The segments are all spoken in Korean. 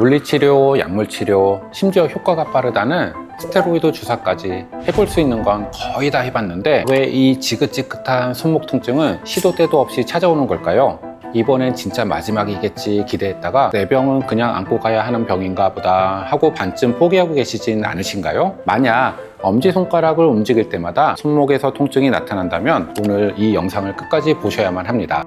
물리치료, 약물치료, 심지어 효과가 빠르다는 스테로이드 주사까지 해볼 수 있는 건 거의 다 해봤는데 왜 이 지긋지긋한 손목 통증은 시도 때도 없이 찾아오는 걸까요? 이번엔 진짜 마지막이겠지 기대했다가 내 병은 그냥 안고 가야 하는 병인가 보다 하고 반쯤 포기하고 계시진 않으신가요? 만약 엄지손가락을 움직일 때마다 손목에서 통증이 나타난다면 오늘 이 영상을 끝까지 보셔야만 합니다.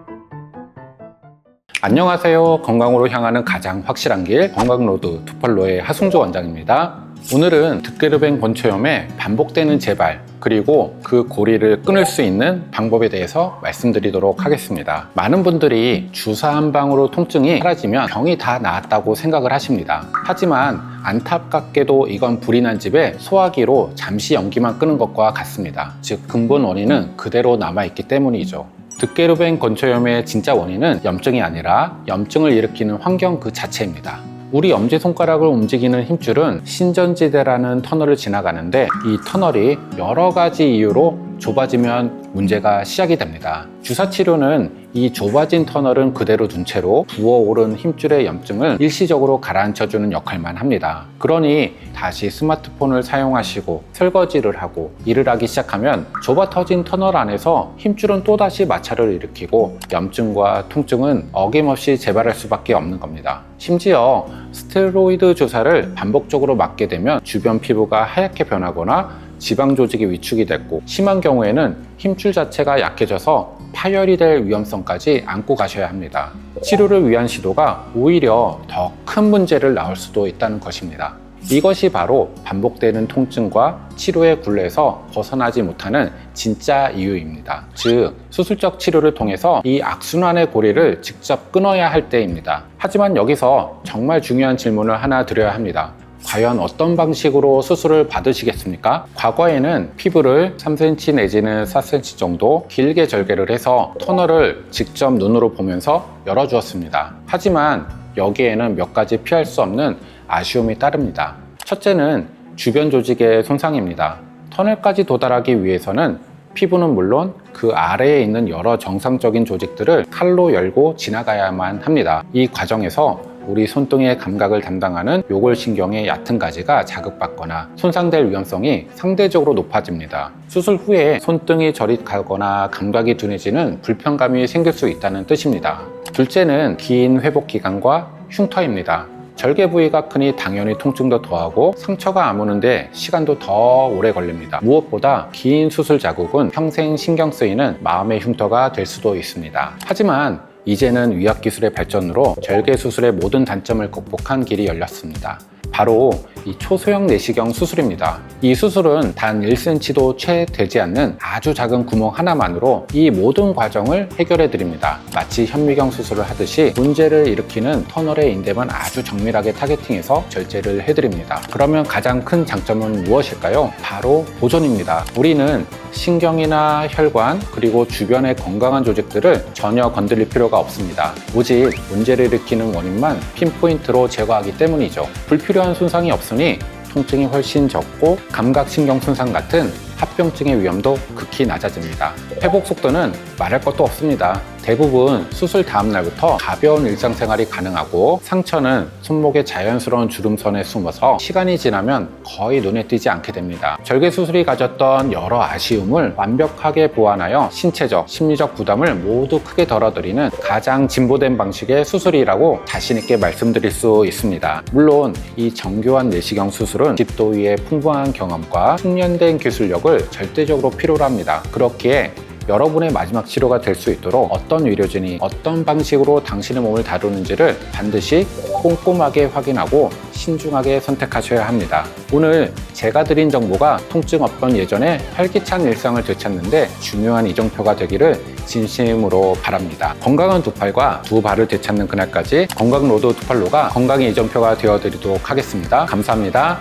안녕하세요. 건강으로 향하는 가장 확실한 길 건강로드 두팔로의 하승조 원장입니다. 오늘은 듣게르뱅 건초염의 반복되는 재발 그리고 그 고리를 끊을 수 있는 방법에 대해서 말씀드리도록 하겠습니다. 많은 분들이 주사 한 방으로 통증이 사라지면 병이 다 나았다고 생각을 하십니다. 하지만 안타깝게도 이건 불이 난 집에 소화기로 잠시 연기만 끄는 것과 같습니다. 즉 근본 원인은 그대로 남아있기 때문이죠. 듣게르뱅 건초염의 진짜 원인은 염증이 아니라 염증을 일으키는 환경 그 자체입니다. 우리 엄지손가락을 움직이는 힘줄은 신전지대라는 터널을 지나가는데 이 터널이 여러 가지 이유로 좁아지면 문제가 시작이 됩니다. 주사치료는 이 좁아진 터널은 그대로 둔 채로 부어오른 힘줄의 염증을 일시적으로 가라앉혀주는 역할만 합니다. 그러니 다시 스마트폰을 사용하시고 설거지를 하고 일을 하기 시작하면 좁아 터진 터널 안에서 힘줄은 또다시 마찰을 일으키고 염증과 통증은 어김없이 재발할 수밖에 없는 겁니다. 심지어 스테로이드 주사를 반복적으로 맞게 되면 주변 피부가 하얗게 변하거나 지방 조직이 위축이 됐고 심한 경우에는 힘줄 자체가 약해져서 파열이 될 위험성까지 안고 가셔야 합니다. 치료를 위한 시도가 오히려 더 큰 문제를 낳을 수도 있다는 것입니다. 이것이 바로 반복되는 통증과 치료의 굴레에서 벗어나지 못하는 진짜 이유입니다. 즉, 수술적 치료를 통해서 이 악순환의 고리를 직접 끊어야 할 때입니다. 하지만 여기서 정말 중요한 질문을 하나 드려야 합니다. 과연 어떤 방식으로 수술을 받으시겠습니까? 과거에는 피부를 3cm 내지는 4cm 정도 길게 절개를 해서 터널을 직접 눈으로 보면서 열어주었습니다. 하지만 여기에는 몇 가지 피할 수 없는 아쉬움이 따릅니다. 첫째는 주변 조직의 손상입니다. 터널까지 도달하기 위해서는 피부는 물론 그 아래에 있는 여러 정상적인 조직들을 칼로 열고 지나가야만 합니다. 이 과정에서 우리 손등의 감각을 담당하는 요골신경의 얕은 가지가 자극받거나 손상될 위험성이 상대적으로 높아집니다. 수술 후에 손등이 저릿하거나 감각이 둔해지는 불편감이 생길 수 있다는 뜻입니다. 둘째는 긴 회복 기간과 흉터입니다. 절개 부위가 크니 당연히 통증도 더하고 상처가 아무는데 시간도 더 오래 걸립니다. 무엇보다 긴 수술 자국은 평생 신경 쓰이는 마음의 흉터가 될 수도 있습니다. 하지만 이제는 의학기술의 발전으로 절개 수술의 모든 단점을 극복한 길이 열렸습니다. 바로 이 초소형 내시경 수술입니다. 이 수술은 단 1cm도 채 되지 않는 아주 작은 구멍 하나만으로 이 모든 과정을 해결해 드립니다. 마치 현미경 수술을 하듯이 문제를 일으키는 터널의 인대만 아주 정밀하게 타겟팅해서 절제를 해드립니다. 그러면 가장 큰 장점은 무엇일까요? 바로 보존입니다. 우리는 신경이나 혈관 그리고 주변의 건강한 조직들을 전혀 건드릴 필요가 없습니다. 오직 문제를 일으키는 원인만 핀포인트로 제거하기 때문이죠. 불필요한 손상이 없으니 통증이 훨씬 적고 감각신경 손상 같은 합병증의 위험도 극히 낮아집니다. 회복 속도는 말할 것도 없습니다. 대부분 수술 다음 날부터 가벼운 일상생활이 가능하고 상처는 손목의 자연스러운 주름선에 숨어서 시간이 지나면 거의 눈에 띄지 않게 됩니다. 절개 수술이 가졌던 여러 아쉬움을 완벽하게 보완하여 신체적, 심리적 부담을 모두 크게 덜어드리는 가장 진보된 방식의 수술이라고 자신있게 말씀드릴 수 있습니다. 물론 이 정교한 내시경 수술은 집도위의 풍부한 경험과 숙련된 기술력을 절대적으로 필요로 합니다. 그렇기에 여러분의 마지막 치료가 될 수 있도록 어떤 의료진이 어떤 방식으로 당신의 몸을 다루는지를 반드시 꼼꼼하게 확인하고 신중하게 선택하셔야 합니다. 오늘 제가 드린 정보가 통증 없던 예전에 활기찬 일상을 되찾는데 중요한 이정표가 되기를 진심으로 바랍니다. 건강한 두 팔과 두 발을 되찾는 그날까지 건강로드 두팔로가 건강의 이정표가 되어드리도록 하겠습니다. 감사합니다.